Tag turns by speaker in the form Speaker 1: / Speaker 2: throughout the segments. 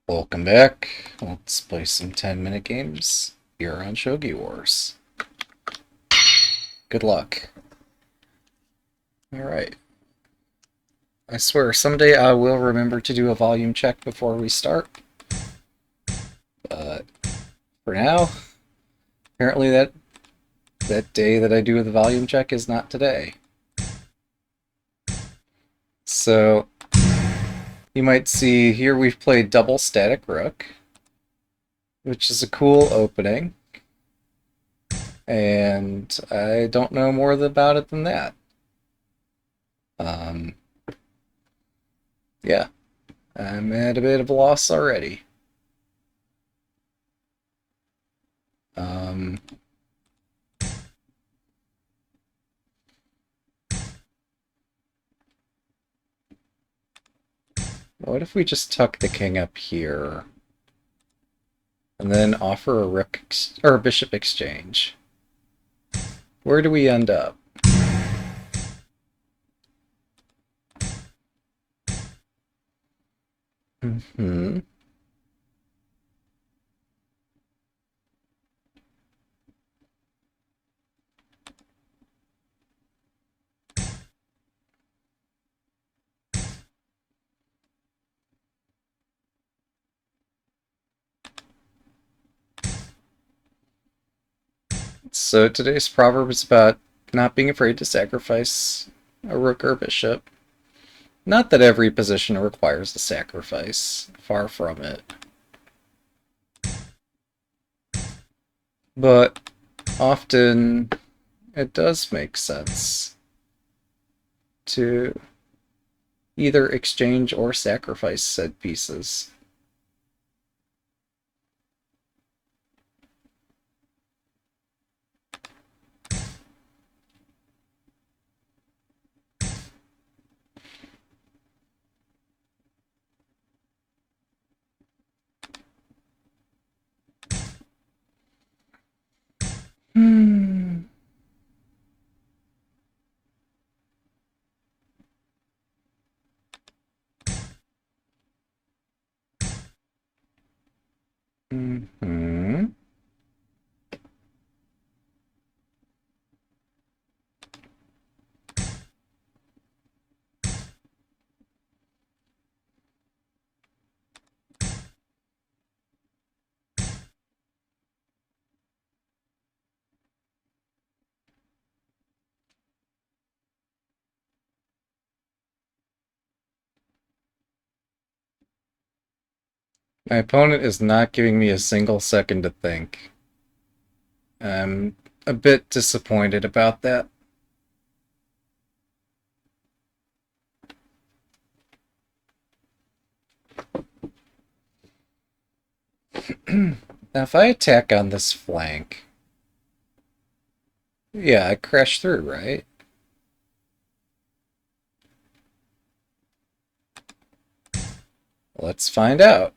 Speaker 1: Welcome back. Let's play some 10-minute games here on Shogi Wars. Good luck. Alright. I swear, someday I will remember to do a volume check before we start. But for now, apparently that day that I do the volume check is not today. So, you might see here we've played double static rook, which is a cool opening. And I don't know more about it than that. Yeah, I'm at a bit of a loss already. Um, what if we just tuck the king up here and then offer a rook or a bishop exchange? Where do we end up? Hmm. So today's proverb is about not being afraid to sacrifice a rook or bishop. Not that every position requires a sacrifice, far from it. But often it does make sense to either exchange or sacrifice said pieces. Hmm. Hmm. My opponent is not giving me a single second to think. I'm a bit disappointed about that. Now, if I attack on this flank, yeah, I crash through, right? Let's find out.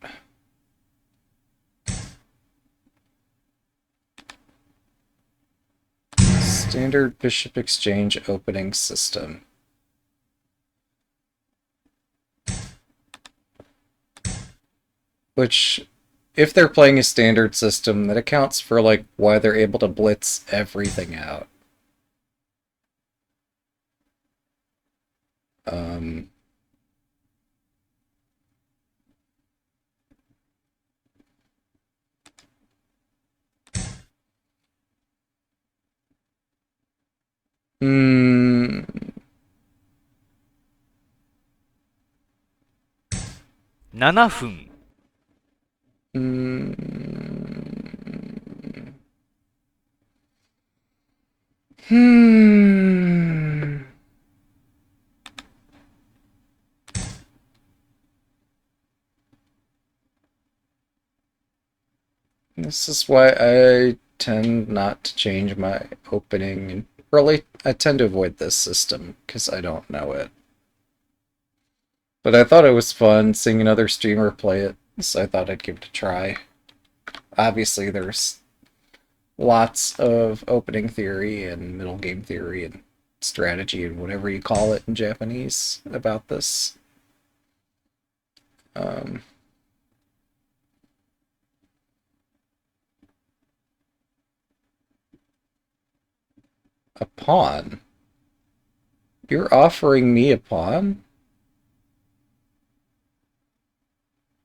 Speaker 1: Standard bishop exchange opening system. Which, if they're playing a standard system, that accounts for, like, why they're able to blitz everything out. Um... Hmm...
Speaker 2: 7分。
Speaker 1: Hmm... Hmm... This is why I tend not to change my opening. And really, I tend to avoid this system because I don't know it. But I thought it was fun seeing another streamer play it, so I thought I'd give it a try. Obviously, there's lots of opening theory and middle game theory and strategy and whatever you call it in Japanese about this. Um, A pawn? You're offering me a pawn?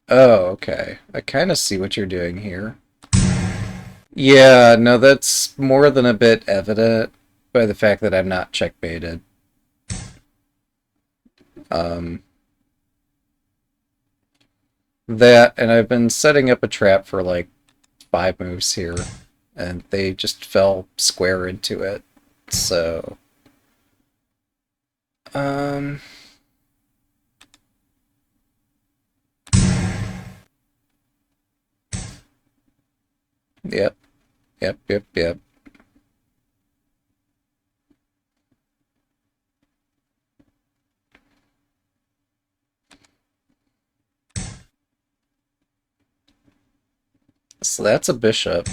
Speaker 1: Oh, okay. I kind of see what you're doing here. Yeah, no, that's more than a bit evident by the fact that I'm not checkmated. Um, that, and I've been setting up a trap for like 5 moves here, and they just fell square into it. So, um, yep, yep. So that's a bishop.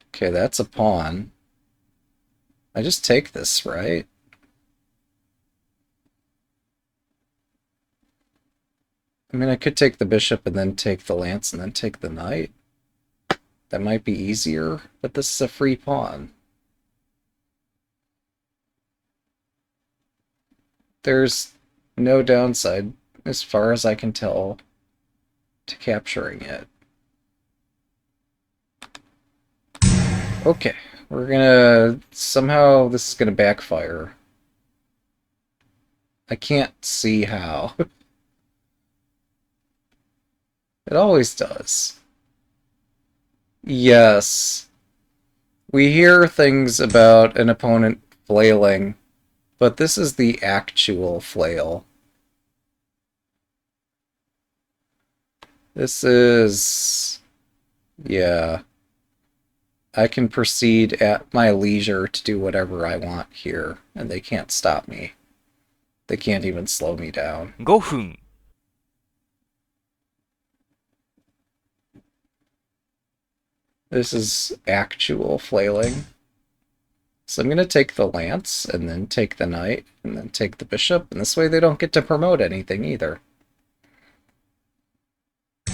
Speaker 1: Okay, that's a pawn. I just take this, right? I mean, I could take the bishop and then take the lance and then take the knight. That might be easier, but this is a free pawn. There's no downside, as far as I can tell, to capturing it. Okay, we're gonna... Somehow this is gonna backfire. I can't see how. It always does. Yes. We hear things about an opponent flailing, but this is the actual flail. This is... yeah. I can proceed at my leisure to do whatever I want here, and they can't stop me. They can't even slow me down.
Speaker 2: 5分。
Speaker 1: This is actual flailing. So I'm going to take the lance, and then take the knight, and then take the bishop, and this way they don't get to promote anything either.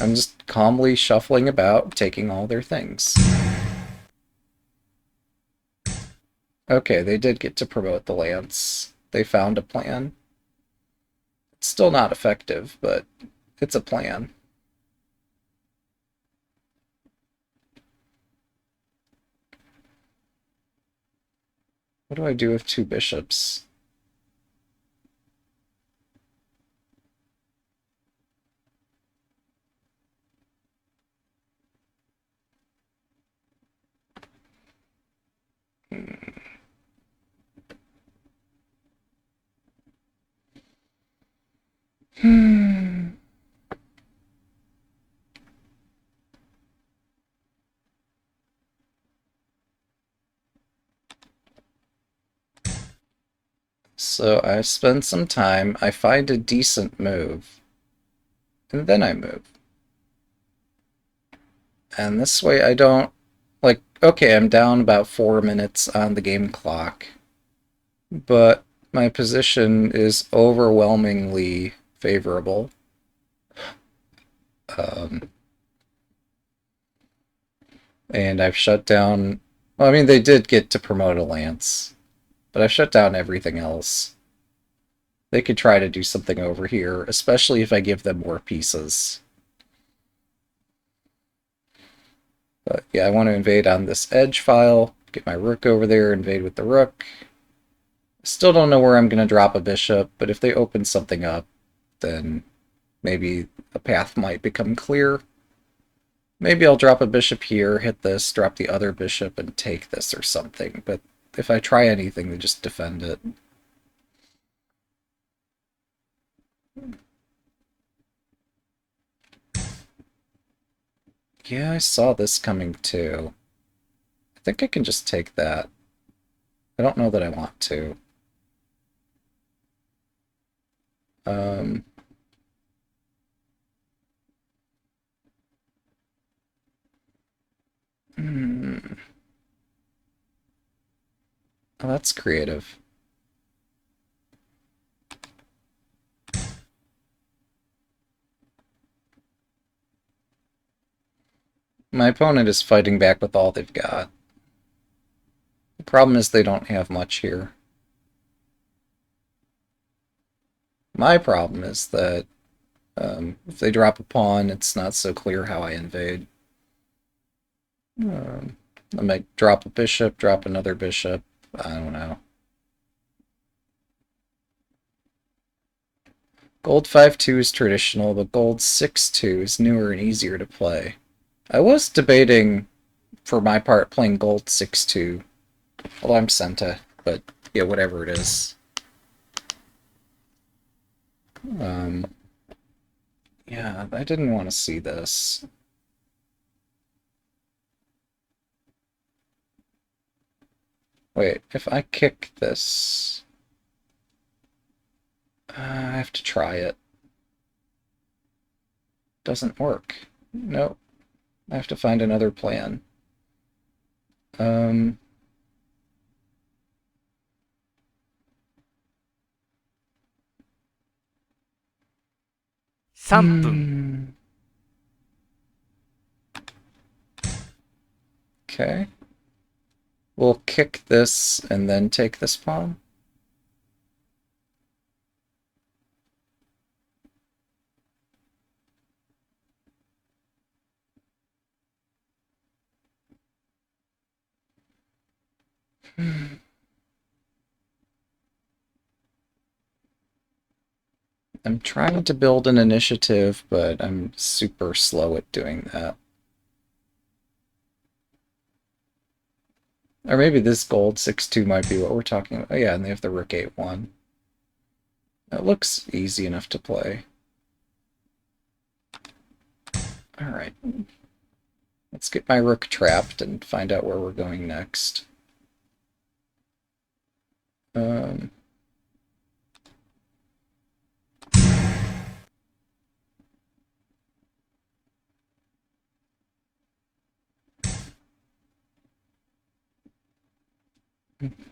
Speaker 1: I'm just calmly shuffling about, taking all their things. Okay, they did get to promote the lance. They found a plan. It's still not effective, but it's a plan. What do I do with 2 bishops? Hmm. So I spend some time, I find a decent move, and then I move. And this way I don't, like, okay, I'm down about 4 minutes on the game clock, but my position is overwhelmingly favorable. Um, and I've shut down, well, I mean, they did get to promote a lance, but I've shut down everything else. They could try to do something over here, especially if I give them more pieces. But yeah, I want to invade on this edge file, get my rook over there, invade with the rook. Still don't know where I'm going to drop a bishop, but if they open something up, then maybe a path might become clear. Maybe I'll drop a bishop here, hit this, drop the other bishop, and take this or something. But if I try anything, they just defend it. Yeah, I saw this coming too. I think I can just take that. I don't know that I want to. Um, hmm. Oh, that's creative. My opponent is fighting back with all they've got. The problem is they don't have much here. My problem is that if they drop a pawn, it's not so clear how I invade. I might drop a bishop, drop another bishop. I don't know. Gold 5-2 is traditional, but gold 6-2 is newer and easier to play. I was debating, for my part, playing gold 6-2. Well, I'm Senta, but yeah, whatever it is. Yeah, I didn't want to see this. Wait, if I kick this... I have to try it. Doesn't work. Nope. I have to find another plan. Um...
Speaker 2: 3分。
Speaker 1: Okay. We'll kick this and then take this pawn. I'm trying to build an initiative, but I'm super slow at doing that. Or maybe this gold 6-2 might be what we're talking about. Oh yeah, and they have the rook 8-1. That looks easy enough to play. Alright. Let's get my rook trapped and find out where we're going next. Um...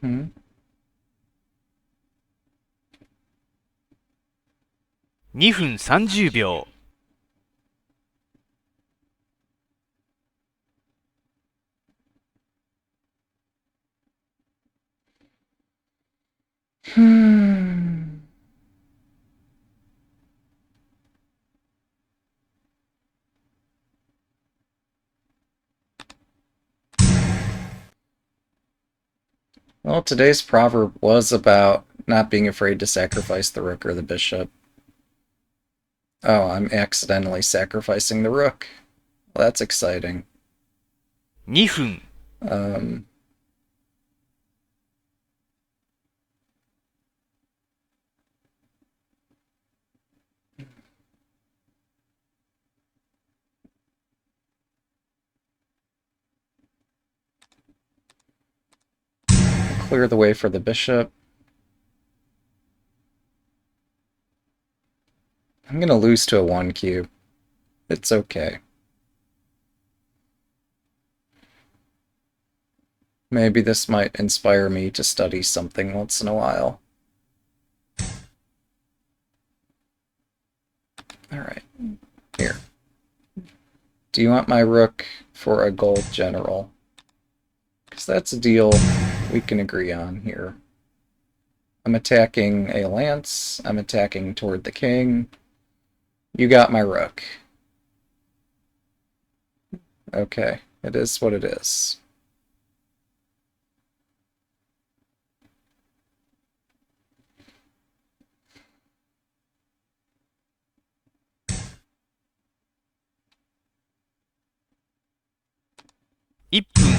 Speaker 1: Hmm.
Speaker 2: 2分30秒。
Speaker 1: Hmm. Well, today's proverb was about not being afraid to sacrifice the rook or the bishop. Oh, I'm accidentally sacrificing the rook. Well, that's exciting.
Speaker 2: 2分。
Speaker 1: Um, clear the way for the bishop. I'm going to lose to a 1 cube. It's okay. Maybe this might inspire me to study something once in a while. Alright. Here. Do you want my rook for a gold general? Because that's a deal we can agree on here. I'm attacking a lance. I'm attacking toward the king. You got my rook. Okay, it is what it is.1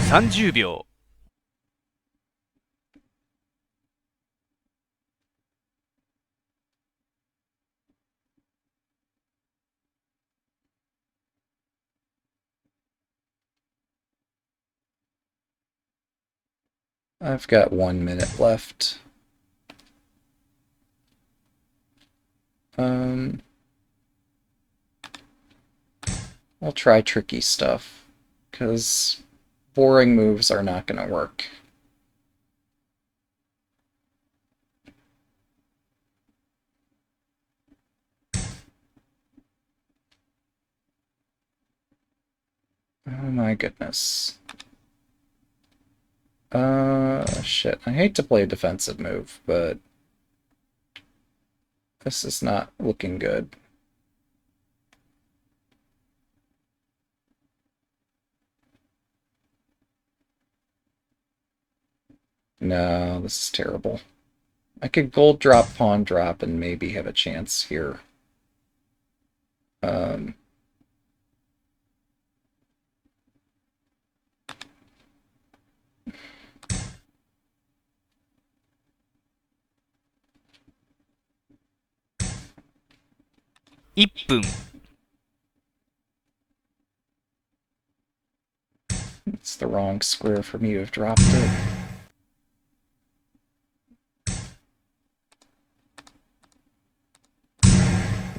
Speaker 2: 分30秒。
Speaker 1: I've got 1 minute left. I'll try tricky stuff, because boring moves are not going to work. Oh my goodness. Shit. I hate to play a defensive move, but this is not looking good. No, this is terrible. I could gold drop, pawn drop, and maybe have a chance here. Um,
Speaker 2: 1分、
Speaker 1: it's the wrong square for me to have dropped it.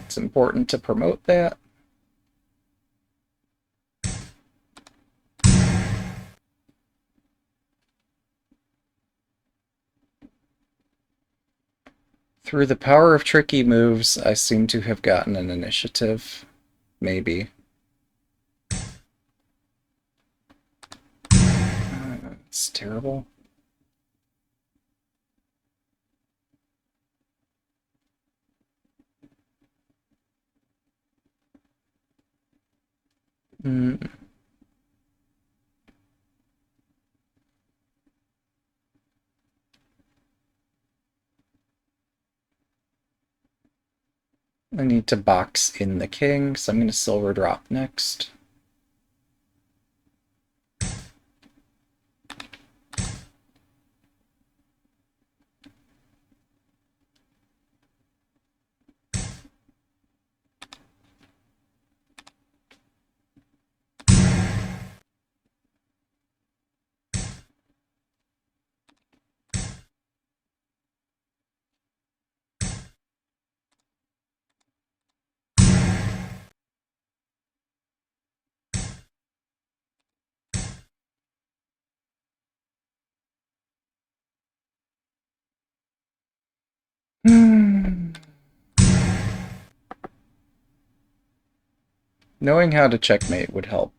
Speaker 1: It's important to promote that. Through the power of tricky moves, I seem to have gotten an initiative. Maybe. It's terrible. Hmm. I need to box in the king, so I'm going to silver drop next. Knowing how to checkmate would help.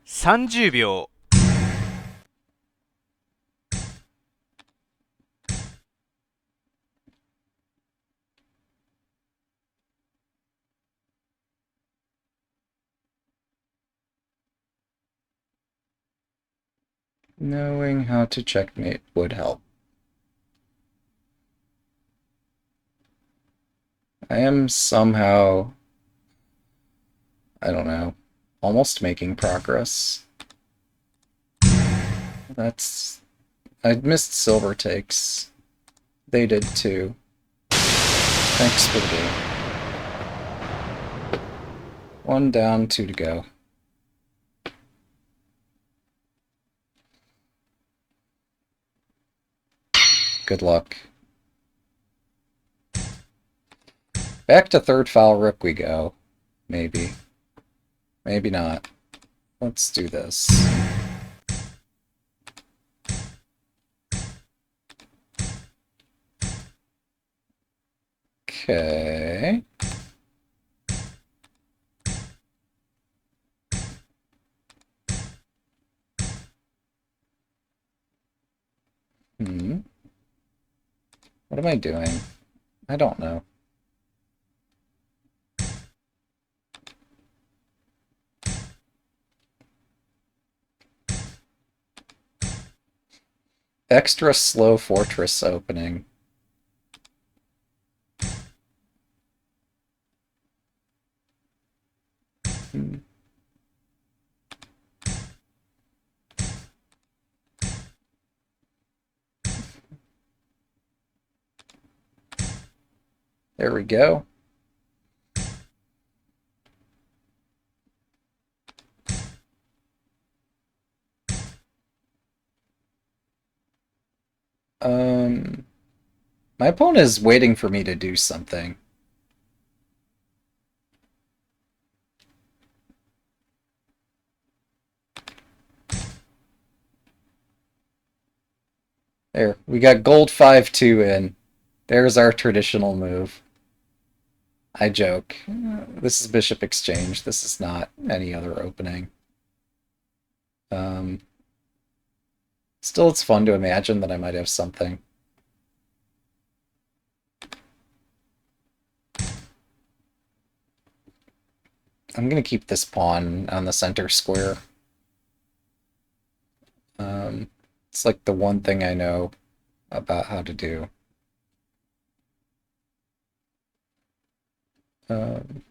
Speaker 2: 30秒、
Speaker 1: Knowing how to checkmate would help. I am somehow, I don't know, almost making progress. That's... I missed silver takes. They did too. Thanks for the game. 1 down, 2 to go. Good luck. Back to third file rook we go. Maybe. Maybe not. Let's do this. Okay. What am I doing? I don't know. Extra slow fortress opening. There we go. My opponent is waiting for me to do something. There, we got gold 5-2 in. There's our traditional move. I joke. This is Bishop Exchange. This is not any other opening. Um, Still, it's fun to imagine that I might have something. I'm gonna keep this pawn on the center square. Um, it's like the one thing I know about how to do. Um,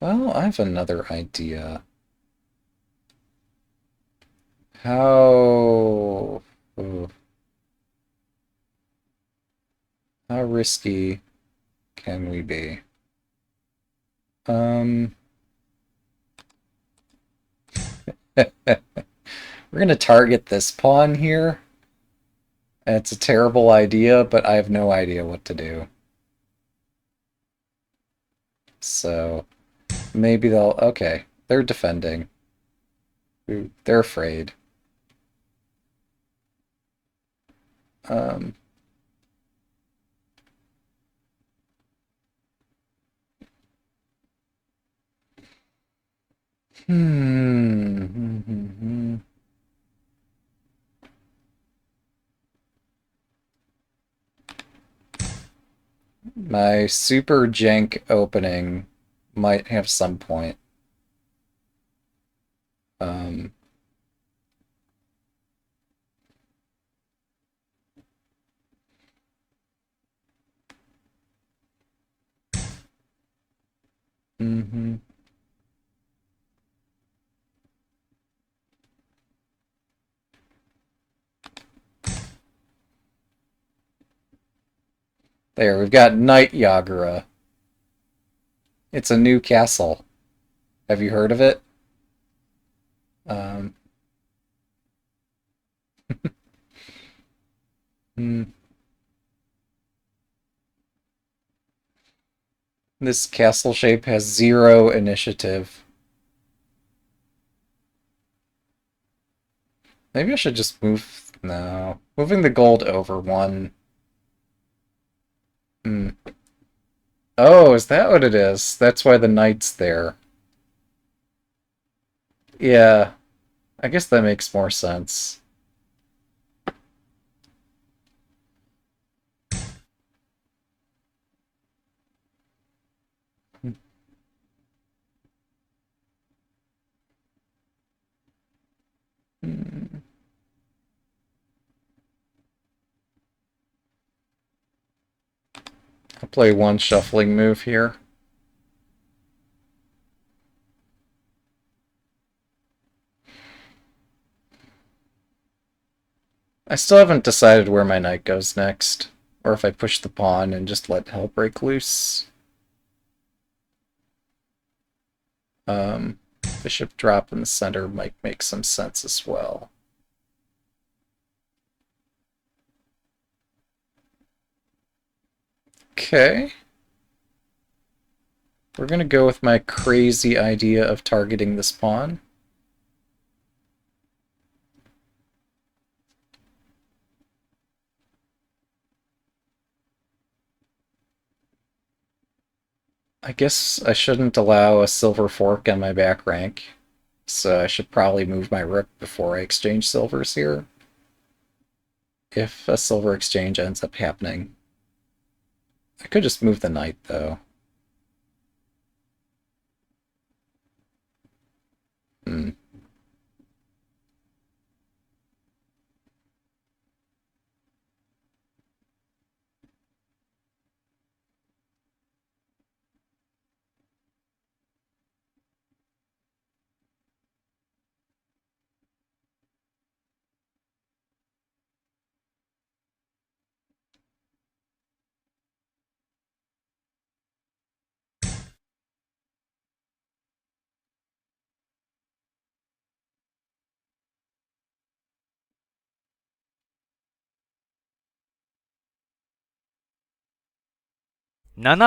Speaker 1: well, I have another idea. How... ooh, how risky can we be? Um, we're gonna target this pawn here. It's a terrible idea, but I have no idea what to do. So maybe they'll... Okay, they're defending. Ooh, they're afraid. Um, hmm. My super jank opening might have some point. Um, hmm. There, we've got Knight Yagura. It's a new castle. Have you heard of it? Um, hmm. This castle shape has zero initiative. Maybe I should just move... No. Moving the gold over one. Hmm. Oh, is that what it is? That's why the knight's there. Yeah, I guess that makes more sense. Hmm. I'll play one shuffling move here. I still haven't decided where my knight goes next, or if I push the pawn and just let hell break loose. Um, Bishop drop in the center might make some sense as well. Okay. We're gonna go with my crazy idea of targeting this pawn. I guess I shouldn't allow a silver fork on my back rank, so I should probably move my rook before I exchange silvers here. If a silver exchange ends up happening. I could just move the knight, though. Hmm.7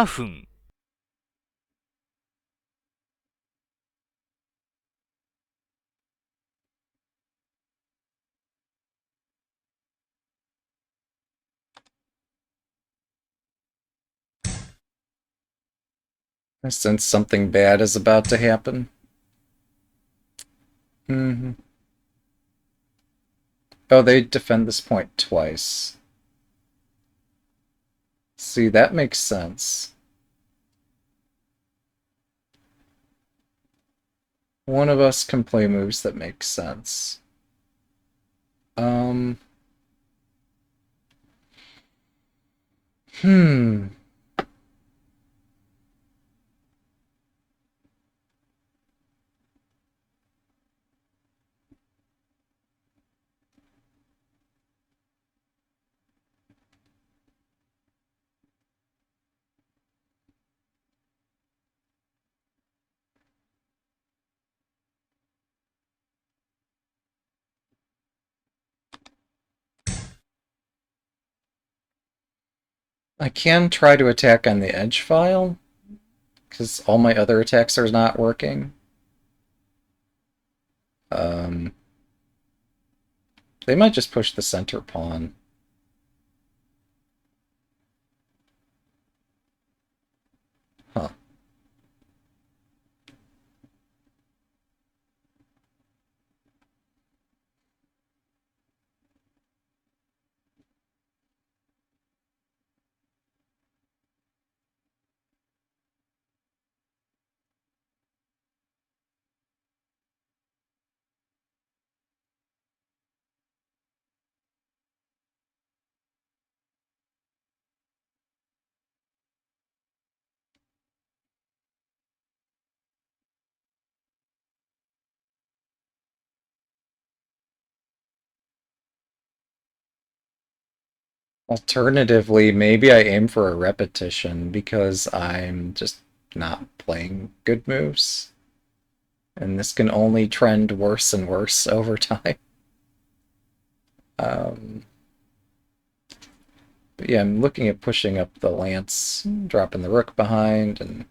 Speaker 2: 分。
Speaker 1: I sense something bad is about to happen. Mm-hmm. Oh, they defend this point twice. See, that makes sense. One of us can play moves that make sense. Um. Hmm. I can try to attack on the edge file, because all my other attacks are not working. Um, they might just push the center pawn. Huh. Alternatively, maybe I aim for a repetition because I'm just not playing good moves. And this can only trend worse and worse over time. Um, but yeah, I'm looking at pushing up the lance, dropping the rook behind, and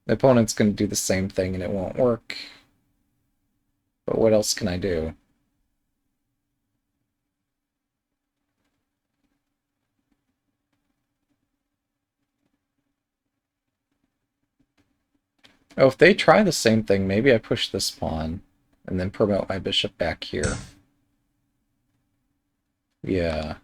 Speaker 1: the opponent's going to do the same thing and it won't work. But what else can I do? Oh, if they try the same thing, maybe I push this pawn and then promote my bishop back here. Yeah.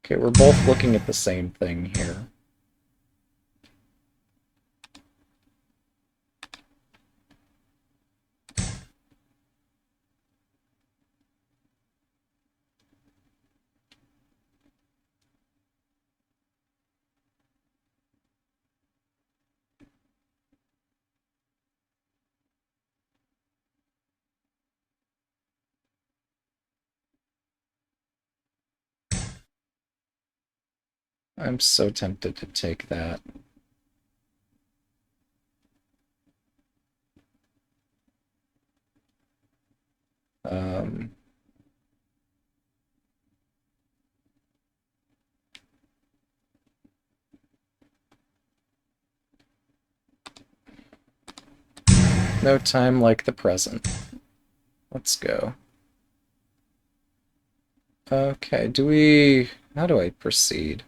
Speaker 1: Okay, we're both looking at the same thing here. I'm so tempted to take that. Um, no time like the present. Let's go. Okay, do we... How do I proceed?5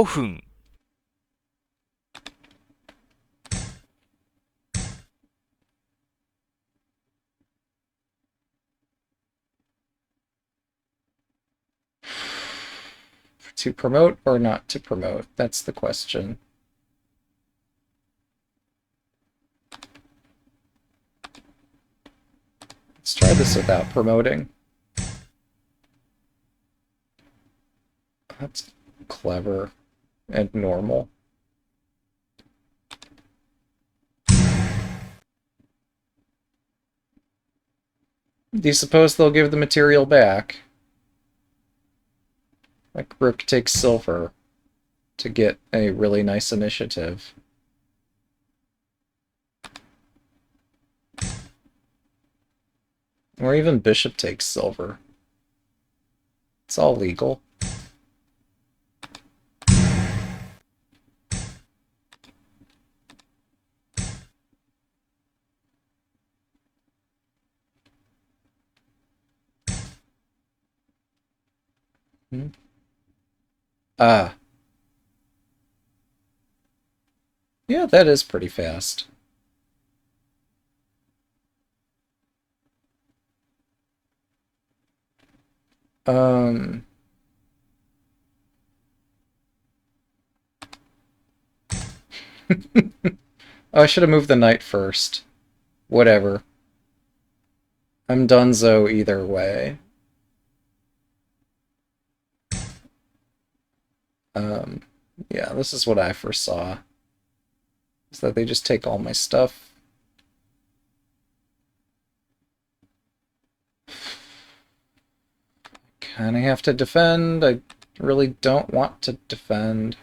Speaker 2: 分。
Speaker 1: To promote or not to promote? That's the question. Let's try this without promoting. That's clever and normal. Do you suppose they'll give the material back? Like rook takes silver to get a really nice initiative. Or even bishop takes silver. It's all legal. Ah, yeah, that is pretty fast. Um, oh, I should have moved the knight first. Whatever. I'm donezo either way. Um, yeah, this is what I first saw. Is that they just take all my stuff. Kinda have to defend. I really don't want to defend.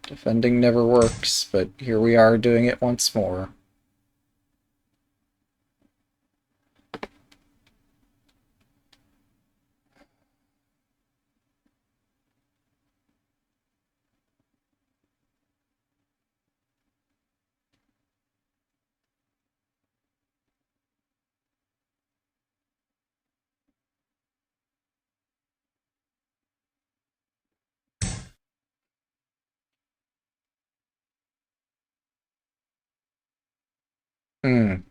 Speaker 1: Defending never works, but here we are doing it once more. Hmm.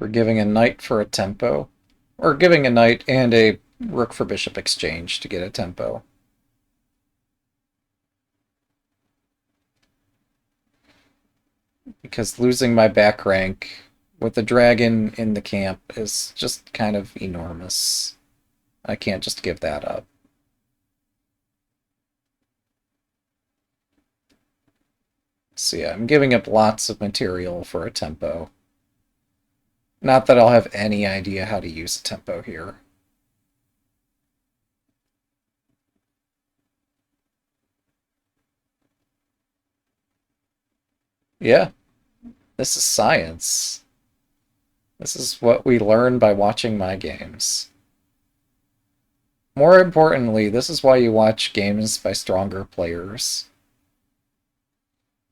Speaker 1: We're giving a knight for a tempo. Or giving a knight and a rook for bishop exchange to get a tempo. Because losing my back rank with the dragon in the camp is just kind of enormous. I can't just give that up. So yeah, I'm giving up lots of material for a tempo. Not that I'll have any idea how to use a tempo here. Yeah, this is science. This is what we learn by watching my games. More importantly, this is why you watch games by stronger players.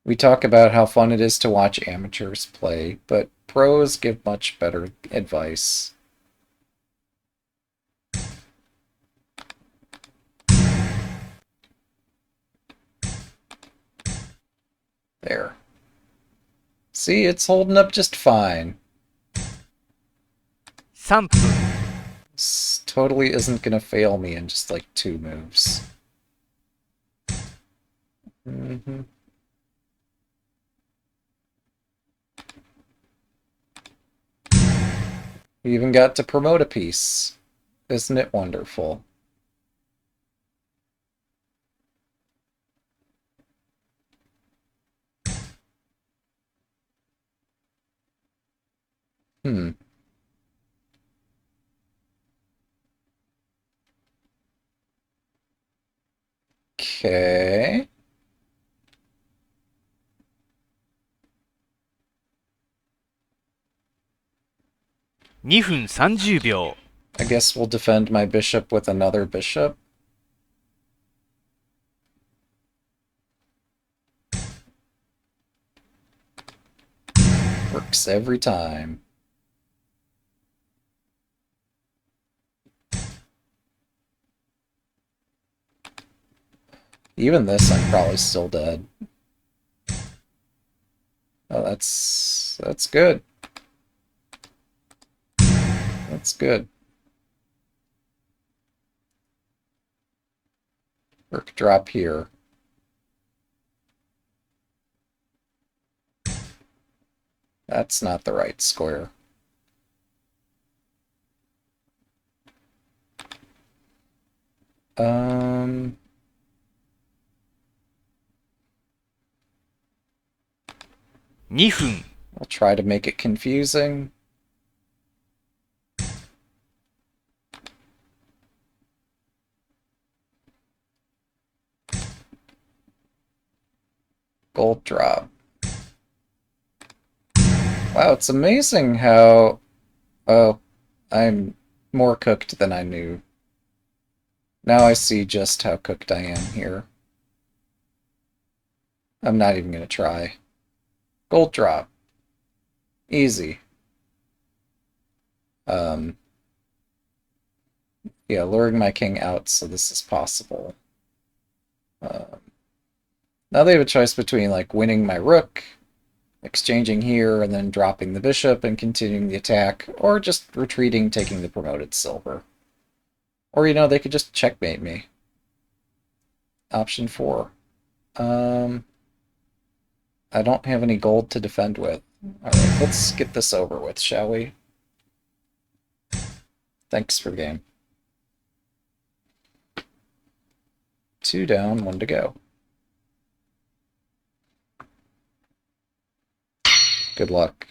Speaker 1: We talk about how fun it is to watch amateurs play, but pros give much better advice. There. See, it's holding up just fine.
Speaker 2: 3分、
Speaker 1: This totally isn't gonna fail me in just like 2 moves. Mm-hmm. We even got to promote a piece. Isn't it wonderful? Hmm. Okay.
Speaker 2: 2分30秒、
Speaker 1: I guess we'll defend my bishop with another bishop. Works every time. Even this, I'm probably still dead. Oh, that's good. That's good. Rook drop here. That's not the right square. Um,
Speaker 2: 2分、
Speaker 1: I'll try to make it confusing. Gold drop. Wow, it's amazing how... Oh, I'm more cooked than I knew. Now I see just how cooked I am here. I'm not even going to try. Gold drop. Easy. Yeah, luring my king out so this is possible. Now they have a choice between, like, winning my rook, exchanging here, and then dropping the bishop and continuing the attack, or just retreating, taking the promoted silver. Or, you know, they could just checkmate me. Option 4. I don't have any gold to defend with. Alright, let's get this over with, shall we? Thanks for the game. 2 down, 1 to go. Good luck.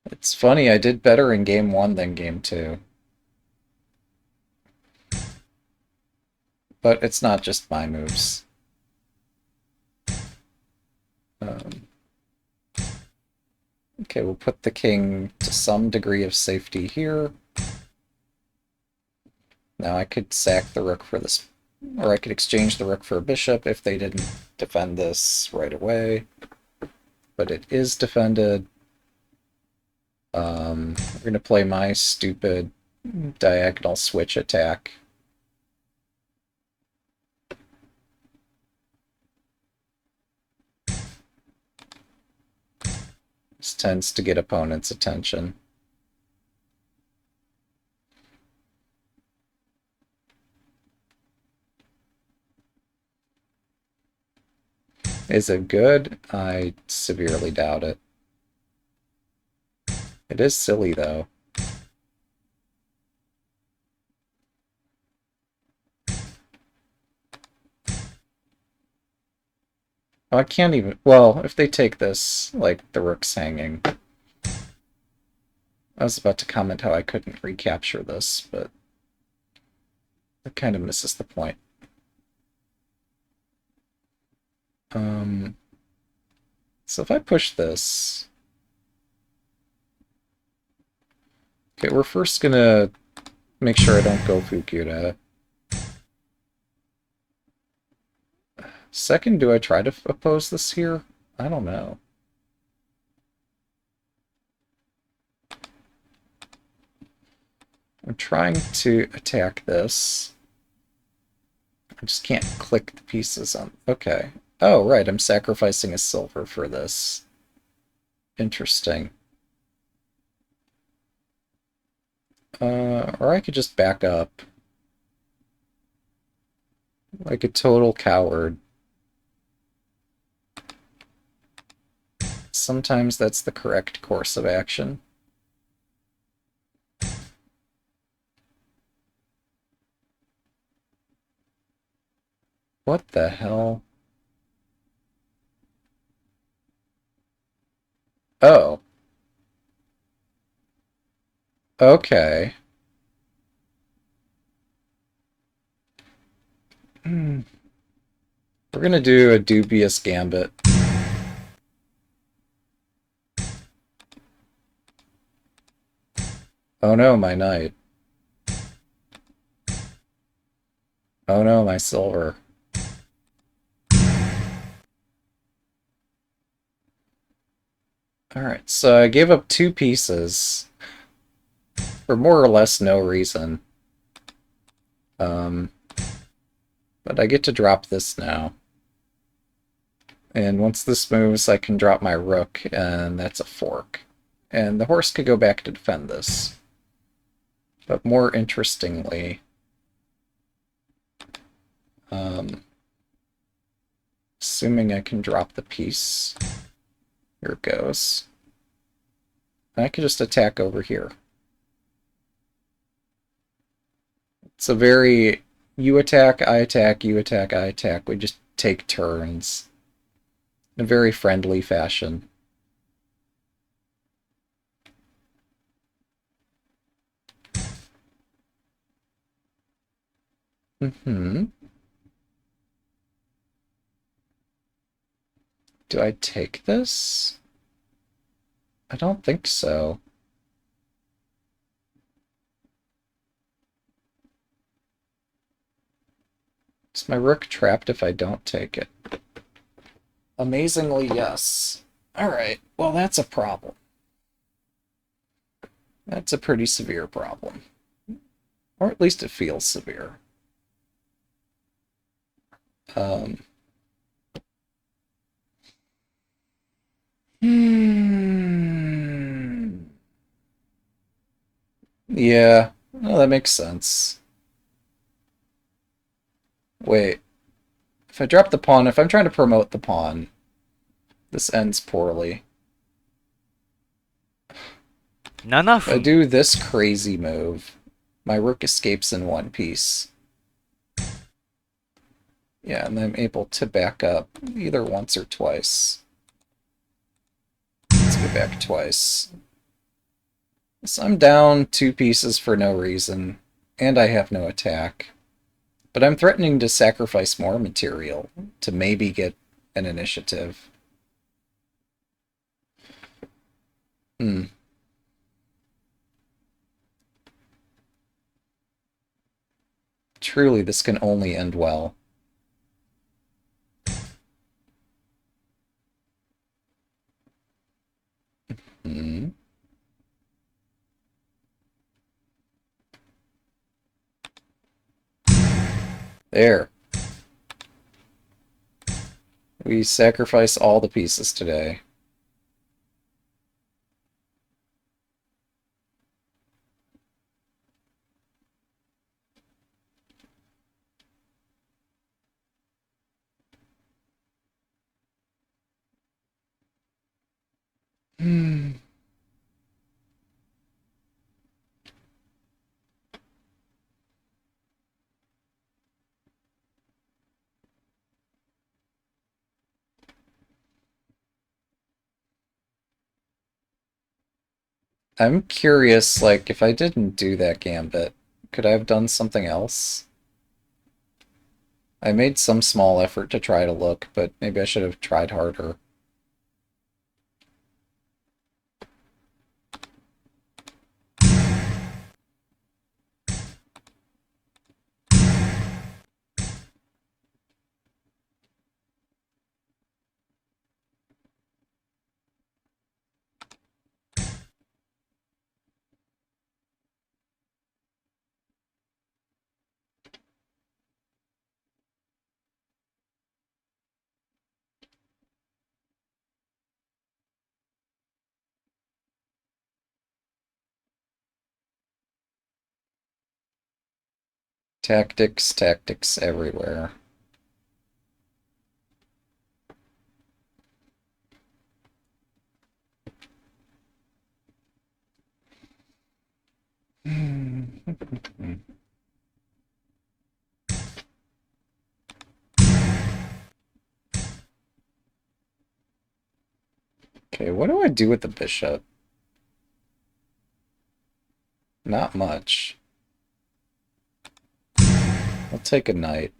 Speaker 1: It's funny, I did better in game 1 than game 2. But it's not just my moves. Okay, we'll put the king to some degree of safety here. Now I could sack the rook for this, or I could exchange the rook for a bishop if they didn't defend this right away. But it is defended. We're going to play my stupid diagonal switch attack. This tends to get opponents' attention. Is it good? I severely doubt it. It is silly, though. Oh, I can't even... Well, if they take this, like, the rook's hanging. I was about to comment how I couldn't recapture this, but it kind of misses the point. So if I push this... Okay, we're first gonna make sure I don't go Fukuda. Second, do I try to oppose this here? I don't know. I'm trying to attack this. I just can't click the pieces on... Okay. Oh, right, I'm sacrificing a silver for this. Interesting. Or I could just back up. Like a total coward. Sometimes that's the correct course of action. What the hell? Oh. Okay. We're gonna do a dubious gambit. Oh no, my knight. Oh no, my silver. Alright, so I gave up 2 pieces for more or less no reason. But I get to drop this now. And once this moves, I can drop my rook, and that's a fork. And the horse could go back to defend this. But more interestingly, assuming I can drop the piece, here it goes. And I can just attack over here. It's a very, you attack, I attack, you attack, I attack. We just take turns in a very friendly fashion. Mm-hmm. Do I take this? I don't think so. Is my rook trapped if I don't take it? Amazingly, yes. Alright, well, that's a problem. That's a pretty severe problem. Or at least it feels severe. Um, hmm. Yeah, well, that makes sense. Wait, if I drop the pawn, if I'm trying to promote the pawn, this ends poorly.
Speaker 2: 7
Speaker 1: If I
Speaker 2: 分
Speaker 1: do this crazy move, my rook escapes in one piece. Yeah, and I'm able to back up either once or twice. Let's go back twice. So I'm down 2 pieces for no reason, and I have no attack. But I'm threatening to sacrifice more material to maybe get an initiative. Hmm. Truly, this can only end well. Hmm. There. We sacrifice all the pieces today. Hmm. I'm curious, like, if I didn't do that gambit, could I have done something else? I made some small effort to try to look, but maybe I should have tried harder. Tactics, tactics everywhere. Okay, what do I do with the bishop? Not much. I'll take a knight.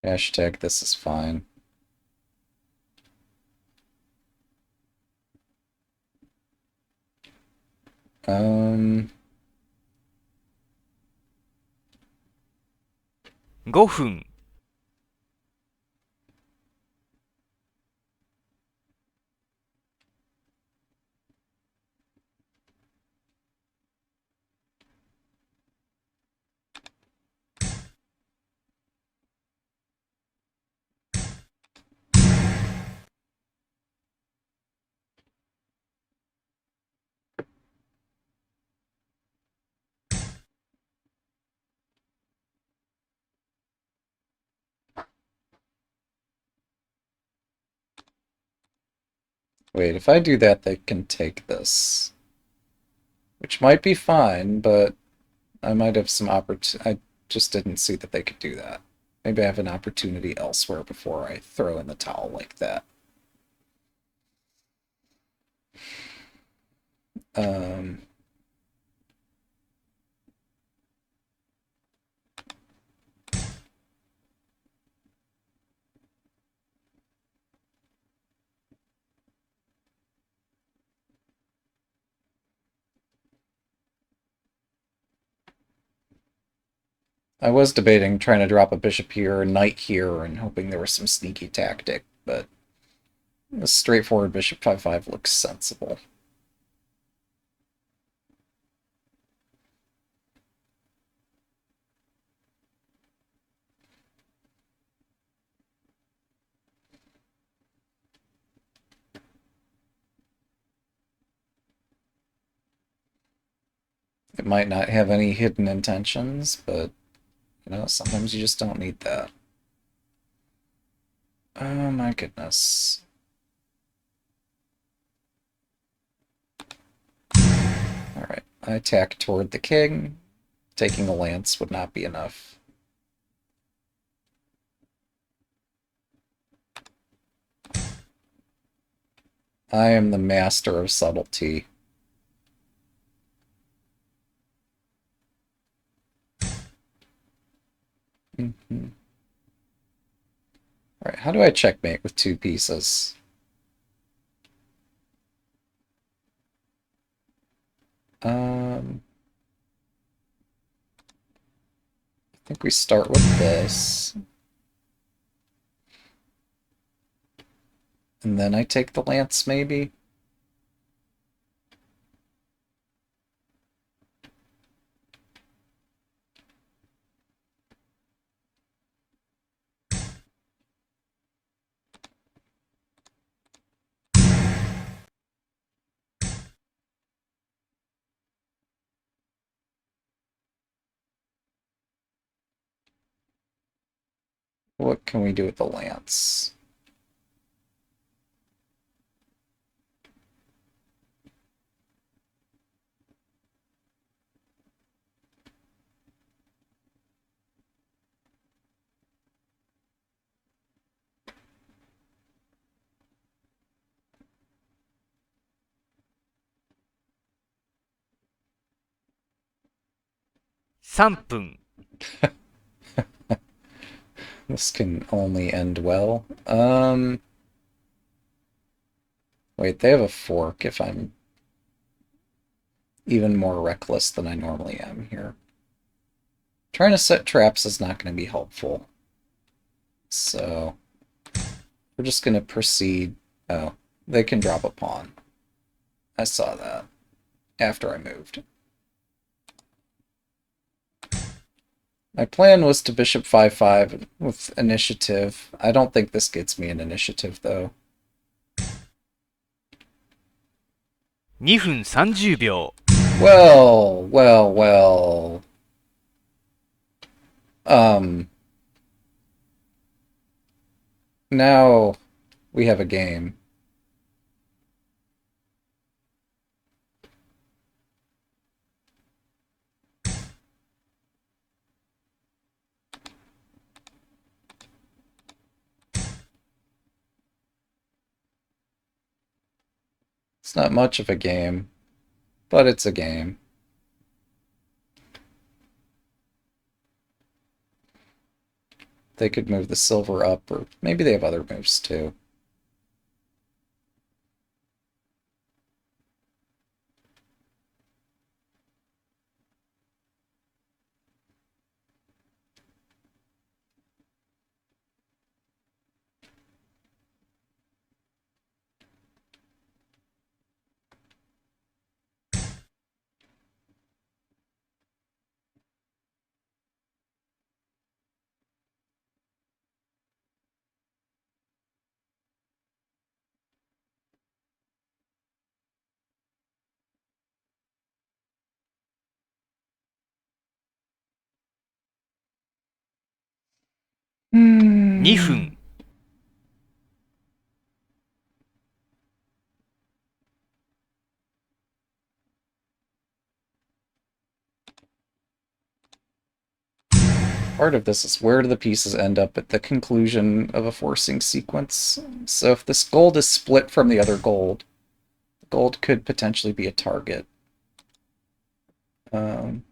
Speaker 1: Hashtag this is fine. Um,
Speaker 2: 5分
Speaker 1: I Wait, if I do that, they can take this. Which might be fine, but I might have some opportunity. I just didn't see that they could do that. Maybe I have an opportunity elsewhere before I throw in the towel like that. Um, I was debating trying to drop a bishop here, a knight here, and hoping there was some sneaky tactic, but a straightforward bishop 5-5 looks sensible. It might not have any hidden intentions, but sometimes you just don't need that. Oh my goodness. Alright, I attack toward the king. Taking a lance would not be enough. I am the master of subtlety. Mm-hmm. Alright, how do I checkmate with two pieces? I think we start with this. And then I take the lance, maybe? What can we do with the lance?3
Speaker 2: 分、
Speaker 1: This can only end well. Wait, they have a fork if I'm even more reckless than I normally am here. Trying to set traps is not going to be helpful. So, we're just going to proceed. Oh, they can drop a pawn. I saw that after I moved. My plan was to bishop 5-5 with initiative. I don't think this gets me an initiative, though.
Speaker 2: 2分30秒。
Speaker 1: Well, well, well. Um, now we have a game. It's not much of a game, but it's a game. They could move the silver up, or maybe they have other moves too.2
Speaker 2: 分、
Speaker 1: part of this is where do the pieces end up at the conclusion of a forcing sequence. So if this gold is split from the other gold, gold could potentially be a target. Um,1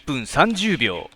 Speaker 2: 分30秒。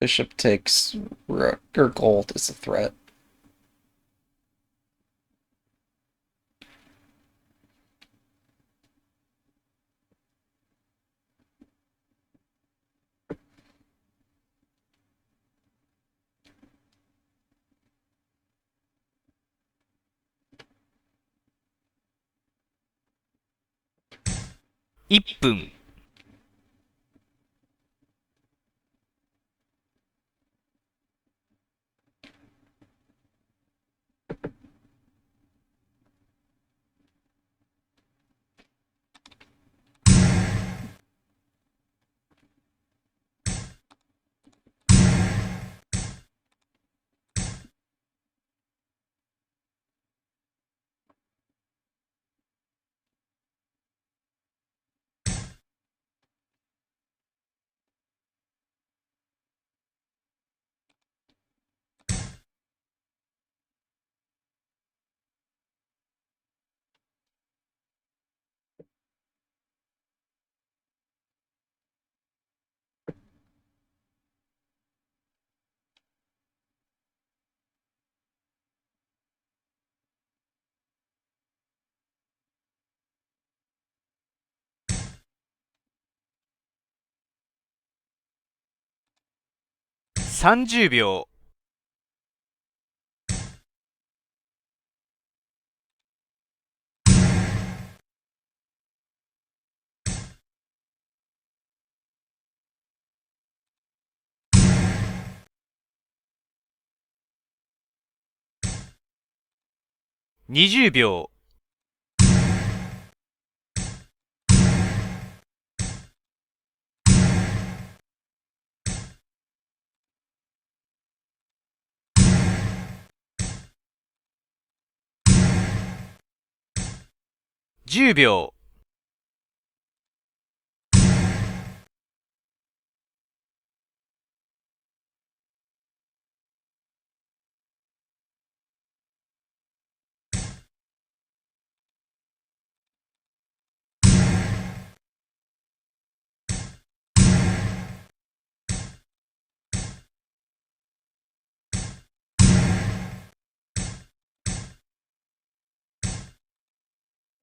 Speaker 1: Bishop takes rook, or gold is a threat.1
Speaker 2: 分。30秒。20秒。10秒。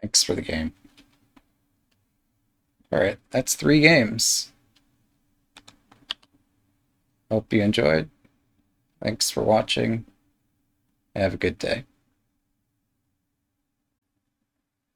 Speaker 1: Thanks for the game. Alright, that's 3 games. Hope you enjoyed. Thanks for watching. Have a good day.